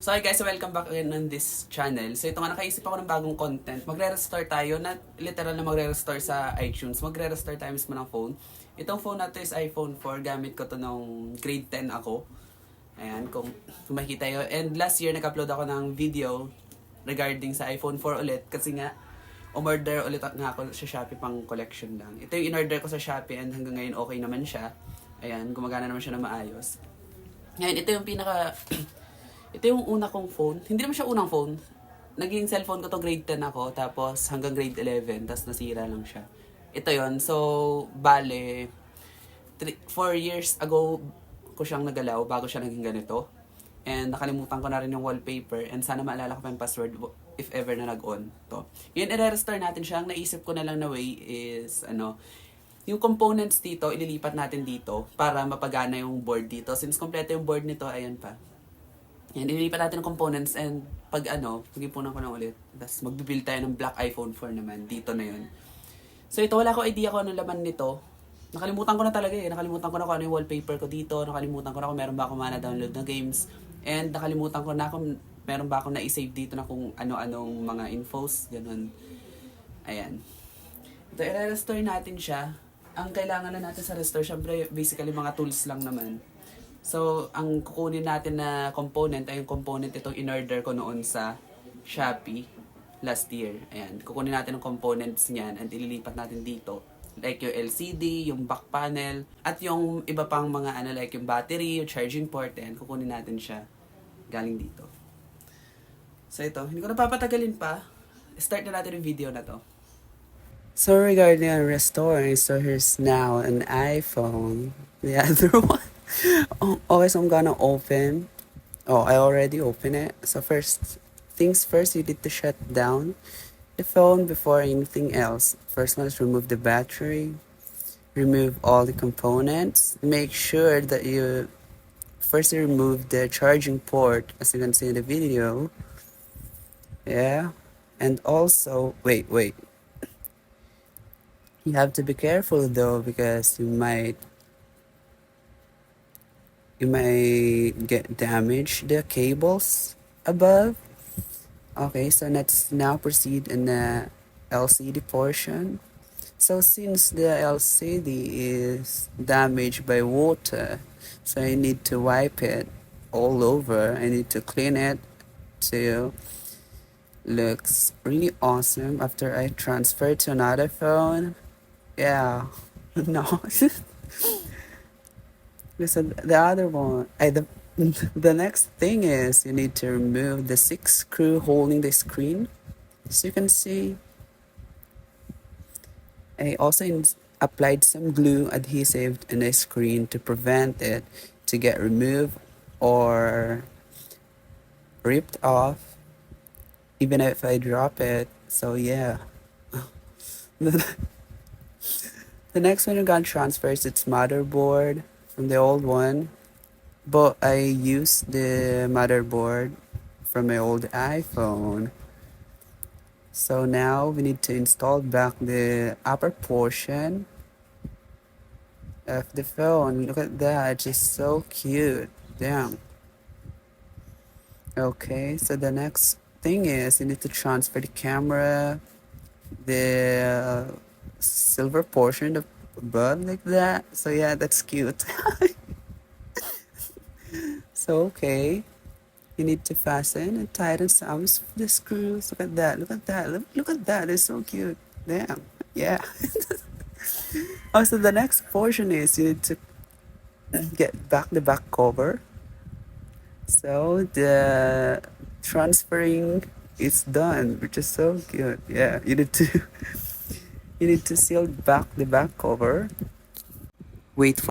So hi guys, welcome back again on this channel. So ito nga, nakaisip ako ng bagong content. Magre-restore tayo, na literal na magre-restore sa iTunes. Magre-restore tayo mismo ng phone. Itong phone na to is iPhone 4. Gamit ko to nung grade 10 ako. Ayan, kung makikita yun. And last year, nag-upload ako ng video regarding sa iPhone 4 ulit. Kasi nga, umorder ulit nga ako sa Shopee pang collection lang. Ito yung in-order ko sa Shopee and hanggang ngayon okay naman siya. Ayan, gumagana naman siya na maayos. Ngayon, ito yung pinaka... Ito yung una kong phone. Hindi naman siya unang phone. Naging cellphone ko to grade 10 ako. Tapos hanggang grade 11. Tapos nasira lang siya. Ito yon. So, bale, 4 years ago ko siyang nagalaw bago siya naging ganito. And nakalimutan ko na rin yung wallpaper. And sana maalala ko pa yung password if ever na nag-on to. Yun, i-restore natin siya. Ang naisip ko na lang na way is, yung components dito, ililipat natin dito para mapagana yung board dito. Since kompleto yung board nito, ayan pa. Yan, ililipat natin ng components and pag-ipunan ko na ulit. Tapos magbibuild tayo ng black iPhone 4 naman. Dito na yun. So ito, wala ko idea kung ano laman nito. Nakalimutan ko na talaga eh. Nakalimutan ko na kung ano yung wallpaper ko dito. Nakalimutan ko na kung meron ba akong mana-download na games. And nakalimutan ko na kung meron ba akong na-save dito na kung ano-anong mga infos. Ganun. Ayan. Ito, i-restore natin siya. Ang kailangan na natin sa restore, syempre, basically mga tools lang naman. So, ang kukunin natin na component ay yung component itong in-order ko noon sa Shopee last year. Ayan, kukunin natin ang components niyan and ililipat natin dito. Like yung LCD, yung back panel, at yung iba pang mga like yung battery, yung charging port, and kukunin natin siya galing dito. So ito, hindi ko na papatagalin pa. Start na natin yung video na to. So regarding on restoring, so here's now an iPhone. The other one. Okay, so I'm gonna open. Oh, I already opened it. So first things first, you need to shut down the phone before anything else. First one is remove the battery, remove all the components. Make sure that you first remove the charging port, as you can see in the video. Yeah, and also wait. You have to be careful though, because you might get damaged the cables above. Okay, so let's now proceed in the LCD portion. So since the LCD is damaged by water, so I need to wipe it all over. I need to clean it to looks really awesome after I transfer to another phone. Yeah. No. So the other one, the next thing is you need to remove the 6 screw holding the screen. So you can see, I also applied some glue adhesive in the screen to prevent it to get removed or ripped off, even if I drop it. So yeah. The next one you're gonna transfer is its motherboard from the old one, but I used the motherboard from my old iPhone. So now we need to install back the upper portion of the phone. Look at that, it's just so cute. Damn. Okay, so the next thing is you need to transfer the camera, the silver portion above like that. So yeah, that's cute. So okay, you need to fasten and tighten some of the screws. Look at that, look at that, look at that, it's so cute. Damn. Yeah. Also, the next portion is you need to get back the back cover. So the transferring is done, which is so cute. Yeah, you need to seal back the back cover. Wait for